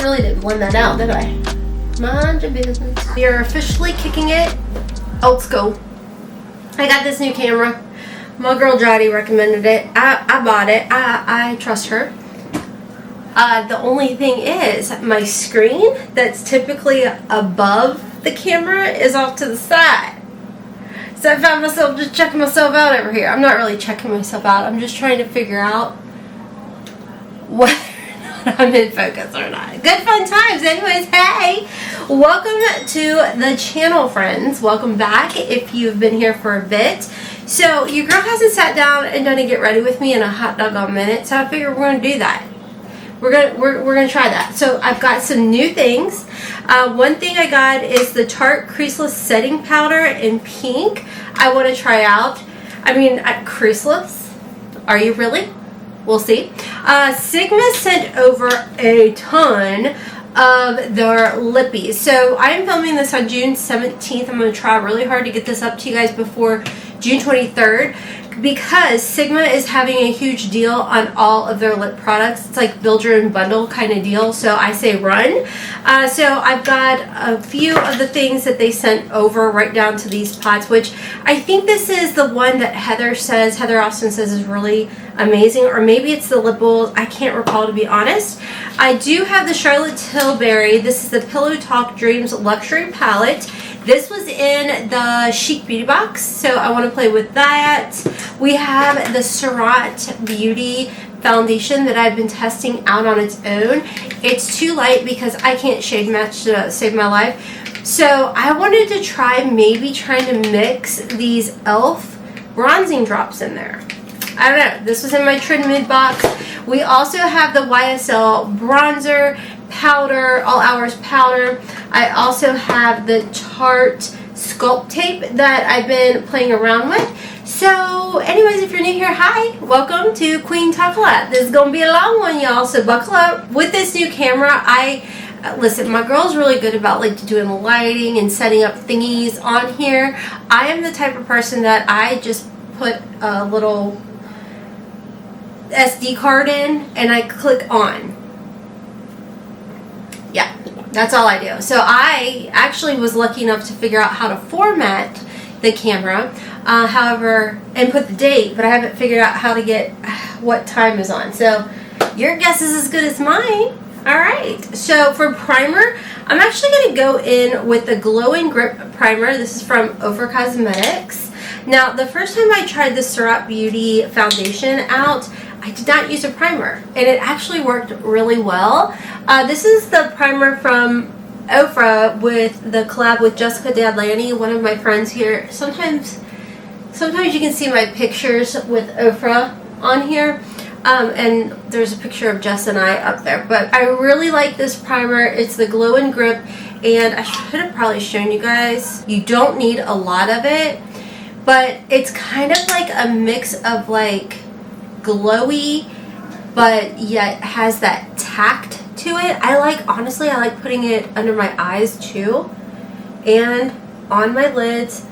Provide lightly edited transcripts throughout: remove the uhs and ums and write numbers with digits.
really didn't blend that out, did I? Mind your business. We are officially kicking it old school. I got this new camera. My girl Chatty recommended it. I bought it. I trust her. The only thing is, my screen that's typically above the camera is off to the side. So I found myself just checking myself out over here. I'm not really checking myself out. I'm just trying to figure out whether or not I'm in focus or not. Good fun times. Anyways, hey, welcome to the channel, friends. Welcome back if you've been here for a bit. So your girl hasn't sat down and done a get ready with me in a hot doggone minute, so I figured we're gonna do that. We're gonna try that. So I've got some new things. One thing I got is the Tarte Creaseless Setting Powder in pink. I want to try out. I mean, creaseless? Are you really? We'll see. Sigma sent over a ton of their lippies. So I am filming this on June 17th. I'm going to try really hard to get this up to you guys before June 23rd. Because Sigma is having a huge deal on all of their lip products. It's like build your own bundle kind of deal, so I say run. So I've got a few of the things that they sent over right down to these pots, which I think this is the one that Heather Austin says is really amazing, or maybe it's the lip oil. I can't recall, to be honest. I do have the Charlotte Tilbury. This is the Pillow Talk Dreams Luxury Palette. This was in the Chic Beauty box, so I want to play with that. We have the Surat Beauty foundation that I've been testing out on its own. It's too light because I can't shade match to save my life. So I wanted to try maybe trying to mix these e.l.f. bronzing drops in there. I don't know. This was in my Trid Mid box. We also have the YSL bronzer powder, all hours powder. I also have the Tarte Sculpt Tape that I've been playing around with. So anyways, if you're new here, hi, welcome to Queen Talk a Lot. This is gonna be a long one, y'all, so buckle up. With this new camera, listen, my girl's really good about like doing lighting and setting up thingies on here. I am the type of person that I just put a little SD card in and I click on. Yeah, that's all I do. So I actually was lucky enough to figure out how to format the camera, however, and put the date, but I haven't figured out how to get what time is on. So your guess is as good as mine. All right, so for primer, I'm actually going to go in with the Glow and Grip primer. This is from OFRA Cosmetics. Now, the first time I tried the Surat Beauty foundation out, I did not use a primer, and it actually worked really well. This is the primer from OFRA with the collab with Jessica Dadlani, one of my friends here. Sometimes you can see my pictures with OFRA on here, and there's a picture of Jess and I up there. But I really like this primer. It's the Glow and Grip, and I should have probably shown you guys. You don't need a lot of it, but it's kind of like a mix of like glowy, but yet has that tact to it. Honestly, I like putting it under my eyes too, and on my lids.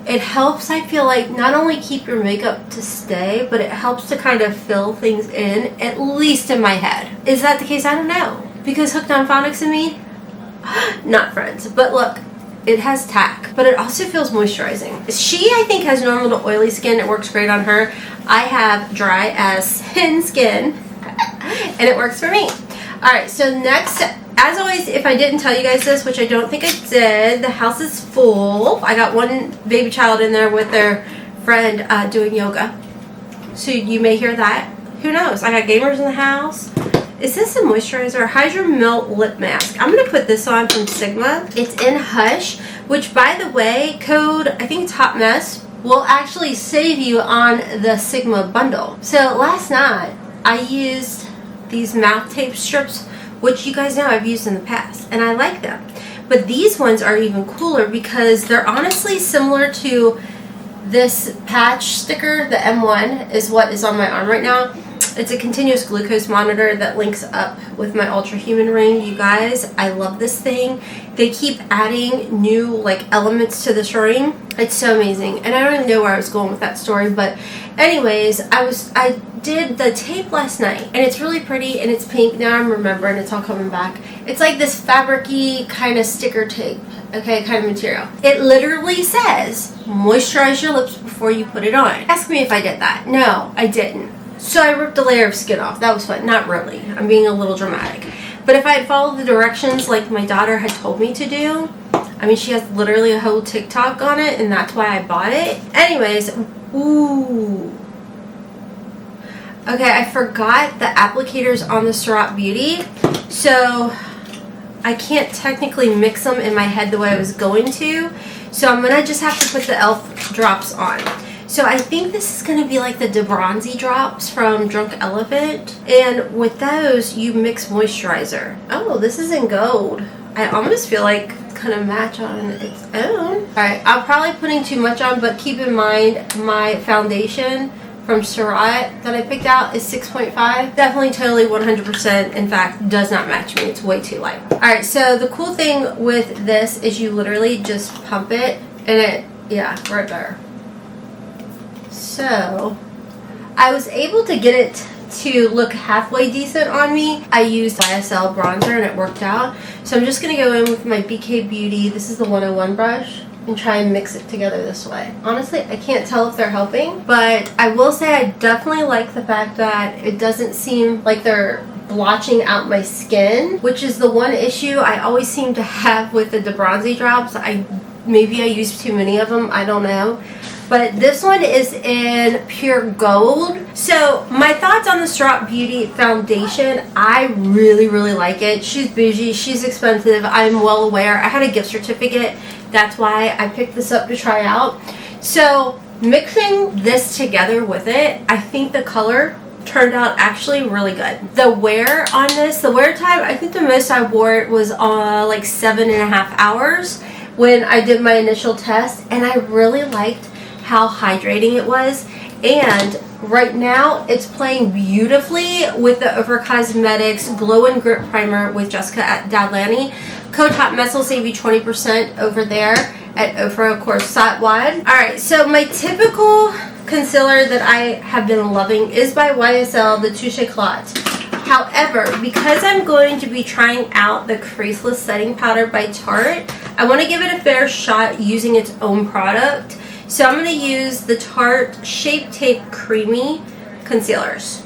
It helps, I feel like, not only keep your makeup to stay, but it helps to kind of fill things in, at least in my head. Is that the case? I don't know. Because Hooked on Phonics and me, not friends. But look, it has tack, but it also feels moisturizing. She, I think, has normal to oily skin. It works great on her. I have dry as sin skin, and it works for me. Alright, so next, as always, if I didn't tell you guys this, which I don't think I did, the house is full. I got one baby child in there with their friend doing yoga. So you may hear that. Who knows? I got gamers in the house. Is this a moisturizer? Hydro Melt Lip Mask. I'm going to put this on from Sigma. It's in Hush, which, by the way, code, I think it's Hotmess, will actually save you on the Sigma bundle. So last night, I used these mouth tape strips, which you guys know I've used in the past, and I like them. But these ones are even cooler because they're honestly similar to this patch sticker. The M1 is what is on my arm right now. It's a continuous glucose monitor that links up with my Ultra Human ring. You guys, I love this thing. They keep adding new like elements to this ring. It's so amazing. And I don't even know where I was going with that story, but anyways, I did the tape last night, and it's really pretty, and it's pink. Now I'm remembering, it's all coming back. It's like this fabric-y kind of sticker tape, okay, kind of material. It literally says, moisturize your lips before you put it on. Ask me if I did that. No, I didn't. So I ripped a layer of skin off. That was fun. Not really. I'm being a little dramatic. But if I had followed the directions like my daughter had told me to do, I mean, she has literally a whole TikTok on it, and that's why I bought it. Anyways, ooh. Okay, I forgot the applicators on the Gerard Beauty, so I can't technically mix them in my head the way I was going to. So I'm going to just have to put the e.l.f. drops on. So I think this is going to be like the De Bronzy drops from Drunk Elephant. And with those, you mix moisturizer. Oh, this is in gold. I almost feel like it's going to match on its own. Alright, I'm probably putting too much on, but keep in mind my foundation from Gerard that I picked out is 6.5. Definitely, totally, 100%, in fact, does not match me. It's way too light. Alright, so the cool thing with this is you literally just pump it, and it, yeah, right there. So, I was able to get it to look halfway decent on me. I used YSL bronzer, and it worked out. So I'm just going to go in with my BK Beauty. This is the 101 brush, and try and mix it together this way. Honestly, I can't tell if they're helping, but I will say I definitely like the fact that it doesn't seem like they're blotching out my skin, which is the one issue I always seem to have with the De Bronzy drops. Maybe I use too many of them, I don't know. But this one is in pure gold. So my thoughts on the Gerard Beauty foundation, I really, really like it. She's bougie, she's expensive, I'm well aware. I had a gift certificate. That's why I picked this up to try out. So mixing this together with it, I think the color turned out actually really good. The wear on this, the wear time, I think the most I wore it was like 7.5 hours when I did my initial test, and I really liked how hydrating it was. And right now it's playing beautifully with the OFRA Cosmetics Glow and Grip Primer with Jessica Dadlani. Code Hotmess will save you 20% over there at OFRA, of course, site wide. Alright, so my typical concealer that I have been loving is by YSL, the Touche Éclat. However, because I'm going to be trying out the Creaseless Setting Powder by Tarte, I want to give it a fair shot using its own product. So I'm going to use the Tarte Shape Tape Creamy Concealers.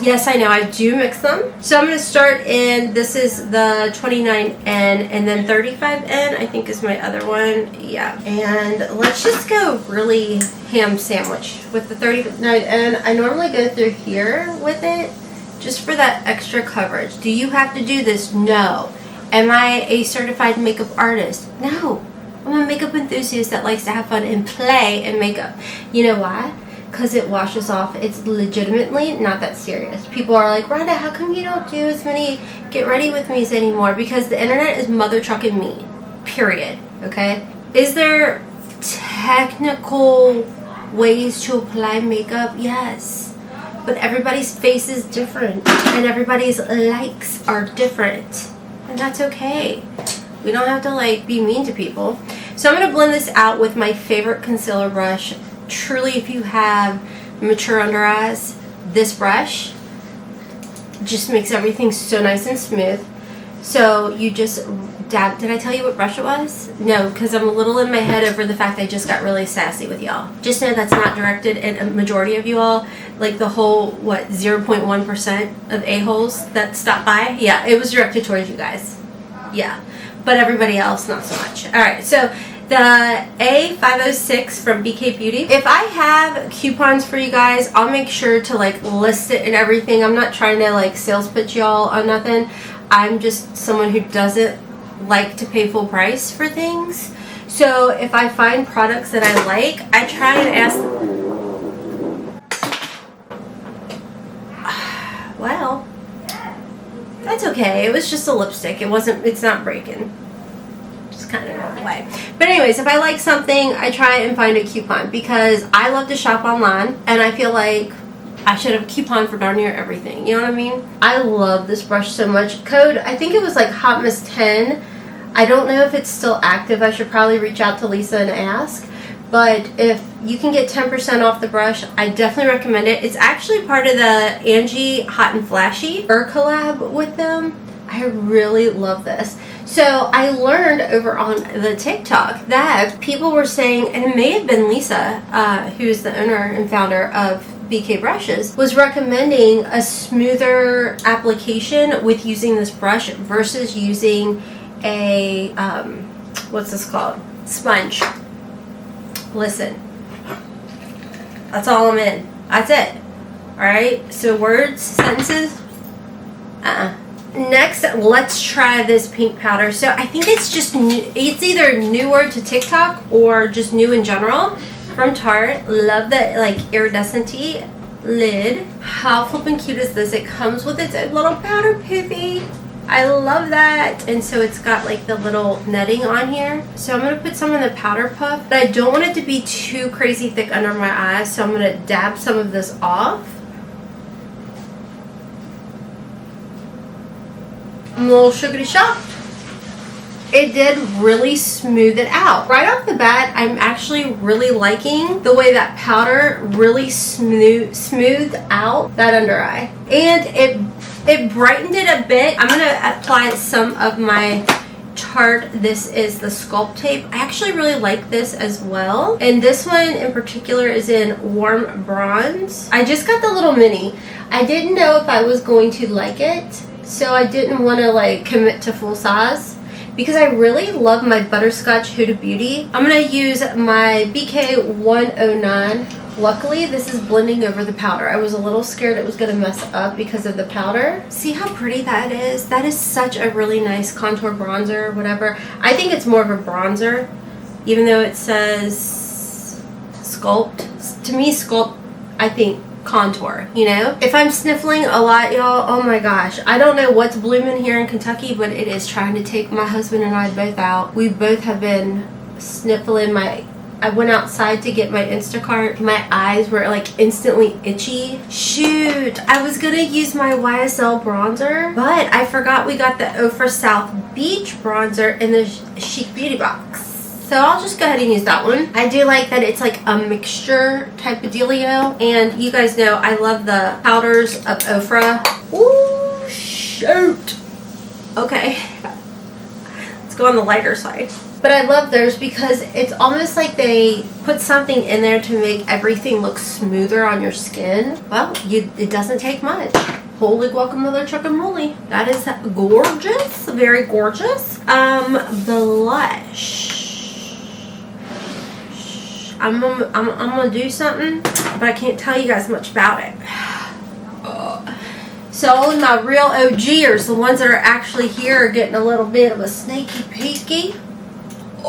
Yes, I know, I do mix them. So I'm going to start in, this is the 29N, and then 35N, I think is my other one. Yeah. And let's just go really ham sandwich with the 39N. I normally go through here with it, just for that extra coverage. Do you have to do this? No. Am I a certified makeup artist? No. I'm a makeup enthusiast that likes to have fun and play in makeup. You know why? Because it washes off. It's legitimately not that serious. People are like, Rhonda, how come you don't do as many get ready with me's anymore? Because the internet is mother trucking me. Period. Okay? Is there technical ways to apply makeup? Yes. But everybody's face is different. And everybody's likes are different. And that's okay. We don't have to like be mean to people. So I'm going to blend this out with my favorite concealer brush. Truly, if you have mature under eyes, this brush just makes everything so nice and smooth. So you just dab. Did I tell you what brush it was? No, because I'm a little in my head over the fact I just got really sassy with y'all. Just know that's not directed at a majority of you all. Like the whole, what, 0.1% of a-holes that stopped by? Yeah, it was directed towards you guys. Yeah. But everybody else, not so much. Alright, so the A506 from BK Beauty. If I have coupons for you guys, I'll make sure to like list it and everything. I'm not trying to like sales pitch y'all on nothing. I'm just someone who doesn't like to pay full price for things. So if I find products that I like, I try and ask. Well, that's okay. It was just a lipstick. It's not breaking. Just kind of out of the way. But anyways, if I like something, I try and find a coupon because I love to shop online and I feel like I should have a coupon for darn near everything. You know what I mean? I love this brush so much. Code, I think it was like Hotmess 10. I don't know if it's still active. I should probably reach out to Lisa and ask. But if you can get 10% off the brush, I definitely recommend it. It's actually part of the Angie Hot and Flashy collab with them. I really love this. So I learned over on the TikTok that people were saying, and it may have been Lisa, who's the owner and founder of BK Brushes, was recommending a smoother application with using this brush versus using a, what's this called? Sponge. Listen. That's all I'm in. That's it. Alright? So words, sentences, Next, let's try this pink powder. So I think it's just new, it's either newer to TikTok or just new in general from Tarte. Love the like iridescent-y lid. How flippin' cute is this? It comes with its own little powder poofy. I love that. And so it's got like the little netting on here. So I'm going to put some in the powder puff, but I don't want it to be too crazy thick under my eyes. So I'm going to dab some of this off. A little sugary shot. It did really smooth it out. Right off the bat, I'm actually really liking the way that powder really smoothed out that under eye. And it brightened it a bit. I'm going to apply some of my Tarte. This is the Sculpt Tape. I actually really like this as well. And this one in particular is in Warm Bronze. I just got the little mini. I didn't know if I was going to like it, so I didn't want to like commit to full size because I really love my Butterscotch Huda Beauty. I'm going to use my BK 109. Luckily, this is blending over the powder. I was a little scared it was going to mess up because of the powder. See how pretty that is? That is such a really nice contour bronzer or whatever. I think it's more of a bronzer, even though it says Sculpt. To me, Sculpt, I think contour, you know? If I'm sniffling a lot, y'all, oh my gosh. I don't know what's blooming here in Kentucky, but it is trying to take my husband and I both out. We both have been sniffling. I went outside to get my Instacart. My eyes were like instantly itchy. Shoot, I was gonna use my YSL bronzer, but I forgot we got the OFRA South Beach bronzer in the Chic Beauty box. So I'll just go ahead and use that one. I do like that it's like a mixture type of dealio. And you guys know I love the powders of OFRA. Ooh, shoot. Okay, let's go on the lighter side. But I love theirs because it's almost like they put something in there to make everything look smoother on your skin. Well, it doesn't take much. Holy guacamole chocolate. That is gorgeous. Very gorgeous. Blush. I'm gonna do something, but I can't tell you guys much about it. So only my real OGers, the ones that are actually here, are getting a little bit of a sneaky peeky.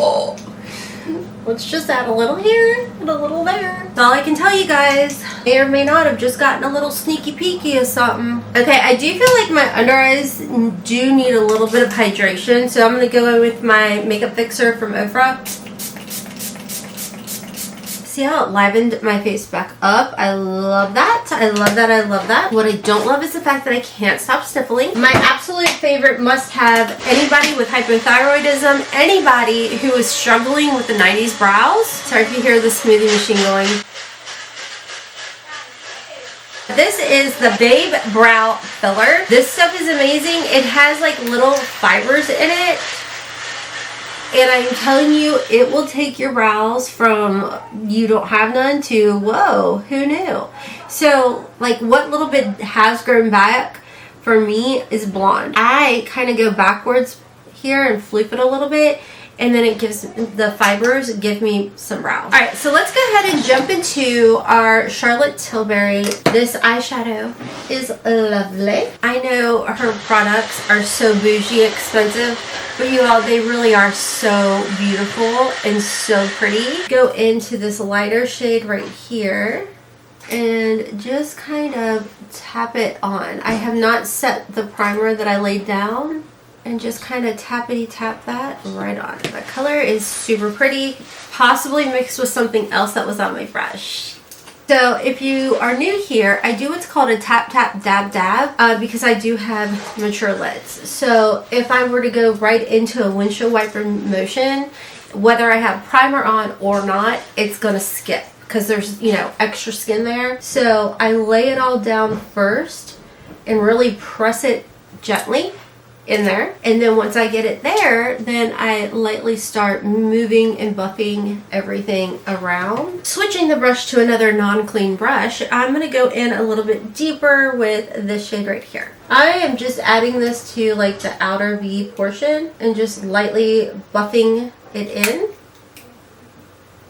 Oh, let's just add a little here and a little there. That's all I can tell you guys. May or may not have just gotten a little sneaky peeky or something. Okay, I do feel like my under eyes do need a little bit of hydration, so I'm going to go in with my makeup fixer from OFRA. See how it livened my face back up? I love that. I love that. I love that. What I don't love is the fact that I can't stop sniffling. My absolute favorite must have, anybody with hypothyroidism, anybody who is struggling with the 90s brows. Sorry if you hear the smoothie machine going. This is the Babe Brow Filler. This stuff is amazing. It has like little fibers in it. And I'm telling you, it will take your brows from you don't have none to, whoa, who knew? So, like, what little bit has grown back for me is blonde. I kind of go backwards here and flip it a little bit, and then it gives, the fibers give me some brow. Alright, so let's go ahead and jump into our Charlotte Tilbury. This eyeshadow is lovely. I know her products are so bougie expensive, but you all, they really are so beautiful and so pretty. Go into this lighter shade right here and just kind of tap it on. I have not set the primer that I laid down, and just kind of tappity tap that right on. The color is super pretty, possibly mixed with something else that was on my brush. So if you are new here, I do what's called a tap tap dab dab because I do have mature lids. So if I were to go right into a windshield wiper motion, whether I have primer on or not, it's gonna skip because there's, you know, extra skin there. So I lay it all down first and really press it gently in there, and then once I get it there, then I lightly start moving and buffing everything around. Switching the brush to another non-clean brush, I'm going to go in a little bit deeper with this shade right here. I am just adding this to like the outer V portion and just lightly buffing it in.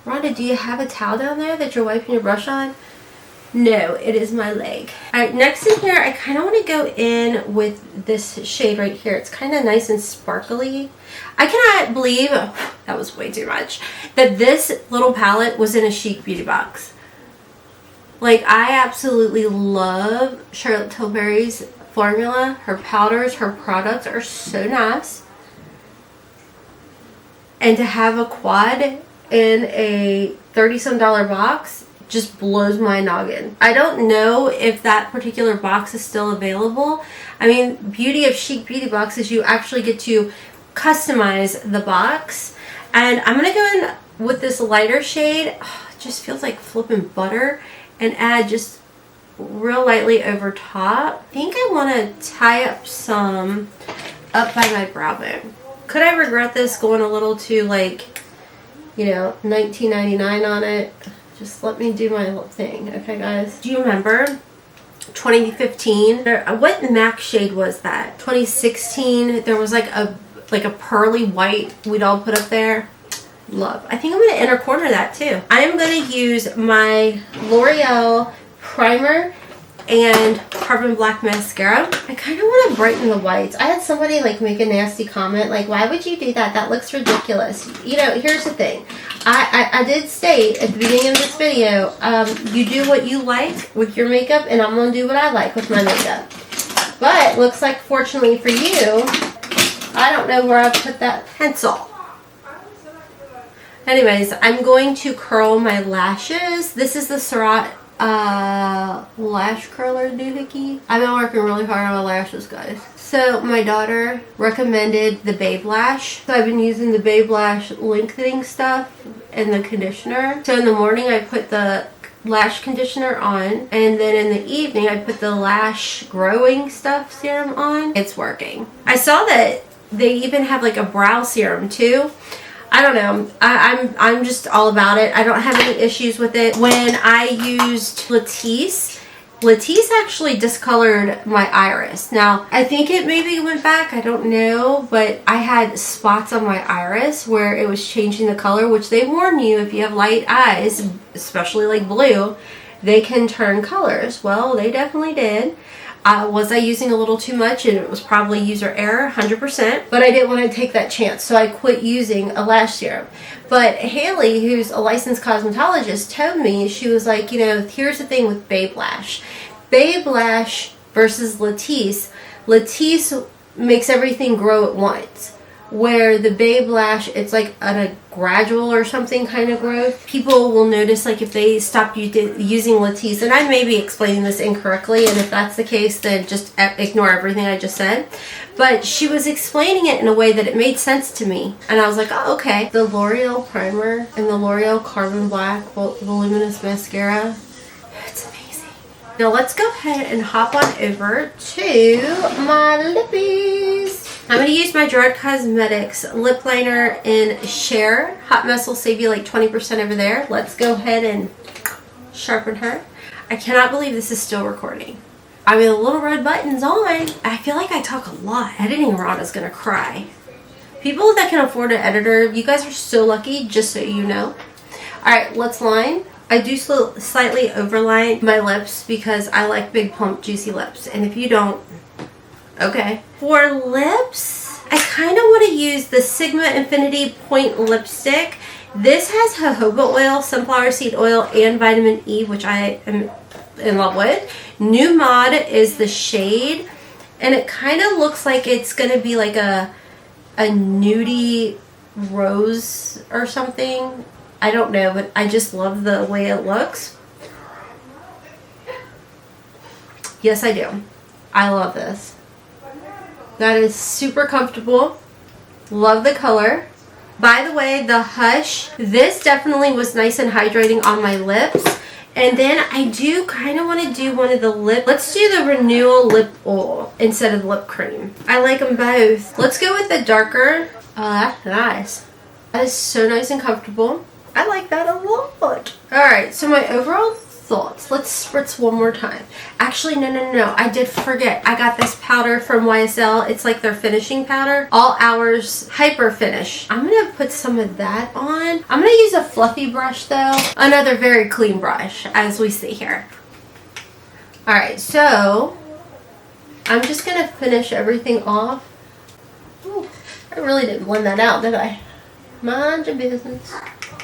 Rhonda, do you have a towel down there that you're wiping your brush on? No, it is my leg. Alright, next in here, I kind of want to go in with this shade right here. It's kind of nice and sparkly. I cannot believe, that was way too much, that this little palette was in a Chic Beauty box. Like, I absolutely love Charlotte Tilbury's formula. Her powders, her products are so nice. And to have a quad in a $30-some box just blows my noggin. I don't know if that particular box is still available. I mean, beauty of Chic Beauty boxes, you actually get to customize the box. And I'm gonna go in with this lighter shade. Oh, it just feels like flipping butter, and add just real lightly over top. I think I want to tie up some up by my brow bone. Could I regret this going a little too, like, you know, $19.99 on it? Just let me do my little thing, okay, guys? Do you remember 2015? What MAC shade was that? 2016. There was like a pearly white we'd all put up there. Love. I think I'm going to inner corner that too. I am going to use my L'Oreal primer and Carbon Black mascara. I kind of want to brighten the whites. I had somebody like make a nasty comment like, why would you do that? That looks ridiculous. You know, here's the thing. I did state at the beginning of this video, you do what you like with your makeup, and I'm going to do what I like with my makeup. But looks like, fortunately for you, I don't know where I put that pencil. Anyways, I'm going to curl my lashes. This is the Surat lash curler doohickey. I've been working really hard on my lashes, guys. So my daughter recommended the Babe Lash. So I've been using the Babe Lash lengthening stuff and the conditioner. So in the morning I put the lash conditioner on, and then in the evening I put the lash growing stuff serum on. It's working. I saw that they even have like a brow serum too. I don't know. I'm just all about it. I don't have any issues with it. When I used Latisse actually discolored my iris. Now, I think it maybe went back. I don't know. But I had spots on my iris where it was changing the color, which they warn you if you have light eyes, especially like blue, they can turn colors. Well, they definitely did. Was I using a little too much? And it was probably user error, 100%. But I didn't want to take that chance, so I quit using a lash serum. But Haley, who's a licensed cosmetologist, told me, she was like, you know, here's the thing with Babe Lash. Babe Lash versus Latisse. Latisse makes everything grow at once. Where the Babe Lash, it's like a gradual or something kind of growth. People will notice, like, if they stop using Latisse, and I may be explaining this incorrectly, and if that's the case, then just ignore everything I just said. But she was explaining it in a way that it made sense to me, and I was like, oh, okay. The L'Oreal primer and the L'Oreal Carbon Black Voluminous Mascara, it's amazing. Now let's go ahead and hop on over to my lippies. I'm going to use my Gerard Cosmetics lip liner in Share. Hot Mess will save you like 20% over there. Let's go ahead and sharpen her. I cannot believe this is still recording. I mean, the little red button's on. I feel like I talk a lot. Editing Rhonda's going to cry. People that can afford an editor, you guys are so lucky, just so you know. Alright, let's line. I do slightly overline my lips because I like big, plump, juicy lips. And if you don't, okay. For lips, I kind of want to use the Sigma Infinity Point Lipstick. This has jojoba oil, sunflower seed oil, and vitamin E, which I am in love with. New Mod is the shade, and it kind of looks like it's going to be like a nudie rose or something. I don't know, but I just love the way it looks. Yes, I do. I love this. That is super comfortable. Love the color. By the way, the Hush, this definitely was nice and hydrating on my lips. And then I do kind of want to do one of the let's do the Renewal Lip Oil instead of lip cream. I like them both. Let's go with the darker. Oh, that's nice. That is so nice and comfortable. I like that a lot. Alright, so my overall thoughts. Let's spritz one more time. Actually, no. I did forget. I got this powder from YSL. It's like their finishing powder. All Hours Hyper Finish. I'm going to put some of that on. I'm going to use a fluffy brush though. Another very clean brush, as we see here. Alright, so I'm just going to finish everything off. Ooh, I really didn't blend that out, did I? Mind your business.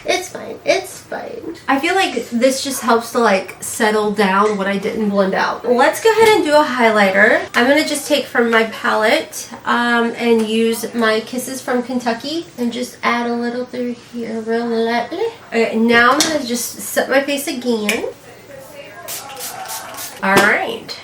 It's fine. It's fine. I feel like this just helps to like settle down what I didn't blend out. Let's go ahead and do a highlighter. I'm going to just take from my palette and use my Kisses from Kentucky and just add a little through here real lightly. Okay, now I'm going to just set my face again. Alright.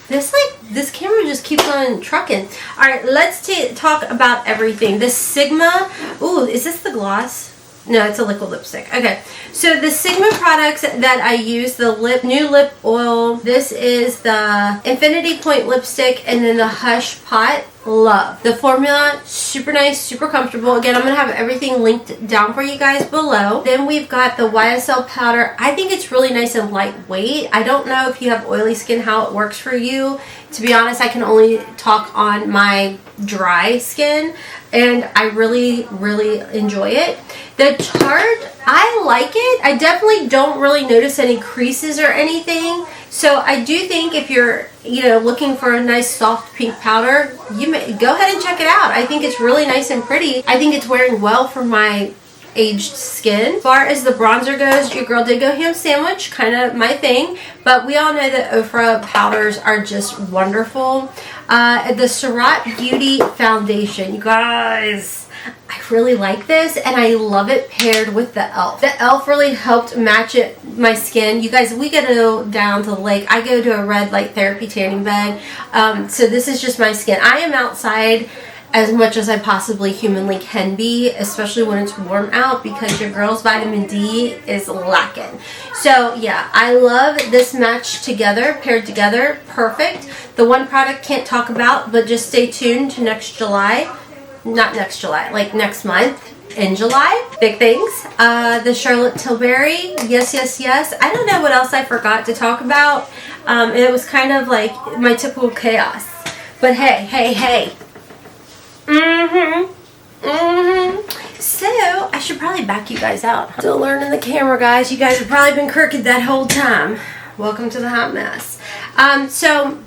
This camera just keeps on trucking. Alright, let's talk about everything. This Sigma. Ooh, is this the gloss? No, it's a liquid lipstick. Okay, so the Sigma products that I use, the new lip oil, this is the Infinity Point lipstick, and then the Hush Pot. Love. The formula, super nice, super comfortable. Again, I'm going to have everything linked down for you guys below. Then we've got the YSL powder. I think it's really nice and lightweight. I don't know if you have oily skin, how it works for you. To be honest, I can only talk on my dry skin, and I really, really enjoy it. The Tarte, I like it. I definitely don't really notice any creases or anything. So I do think if you're, looking for a nice soft pink powder, you may go ahead and check it out. I think it's really nice and pretty. I think it's wearing well for my aged skin. As far as the bronzer goes, your girl did go ham sandwich, kind of my thing. But we all know that OFRA powders are just wonderful. The Gerard Beauty Foundation, you guys. I really like this, and I love it paired with the e.l.f. The e.l.f. really helped match my skin. You guys, we go down to the lake. I go to a red light therapy tanning bed. So this is just my skin. I am outside as much as I possibly humanly can be, especially when it's warm out, because your girl's vitamin D is lacking. So yeah, I love this match together, paired together, perfect. The one product can't talk about, but just stay tuned to next July. Not next July, like next month in July. Big things. The Charlotte Tilbury, yes. I don't know what else I forgot to talk about. It was kind of like my typical chaos. But hey. So I should probably back you guys out. Still learning the camera, guys. You guys have probably been crooked that whole time. Welcome to the hot mess. So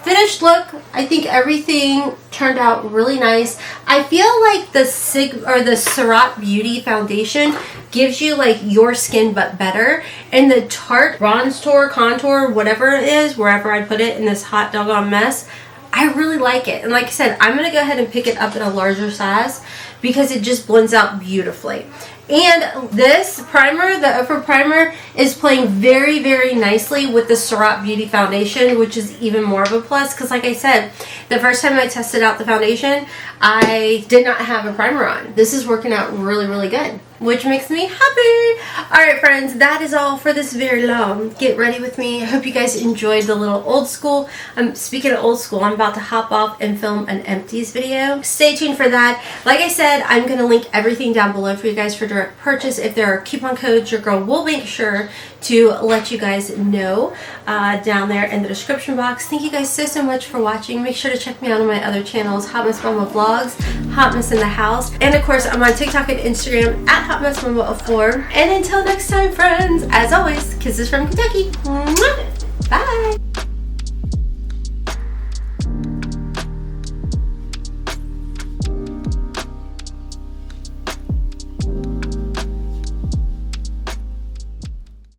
finished look, I think everything turned out really nice. I feel like the Gerard Beauty Foundation gives you like your skin but better. And the Tarte Bronze Tour, Contour, whatever it is, wherever I put it in this hot doggone mess, I really like it. And like I said, I'm going to go ahead and pick it up in a larger size because it just blends out beautifully. And this primer, the OFRA primer, is playing very, very nicely with the Gerard Beauty Foundation, which is even more of a plus because like I said, the first time I tested out the foundation, I did not have a primer on. This is working out really, really good, which makes me happy. Alright friends, that is all for this very long Get Ready With Me. I hope you guys enjoyed the little old school. Speaking of old school, I'm about to hop off and film an empties video. Stay tuned for that. Like I said, I'm going to link everything down below for you guys for direct purchase. If there are coupon codes, your girl will make sure to let you guys know down there in the description box. Thank you guys so much for watching. Make sure to check me out on my other channels, Hotmess Momma Vlogs, Hotmess in the House, and of course I'm on TikTok and Instagram at hotmessmomma04. And until next time friends, as always, kisses from Kentucky. Mwah! Bye!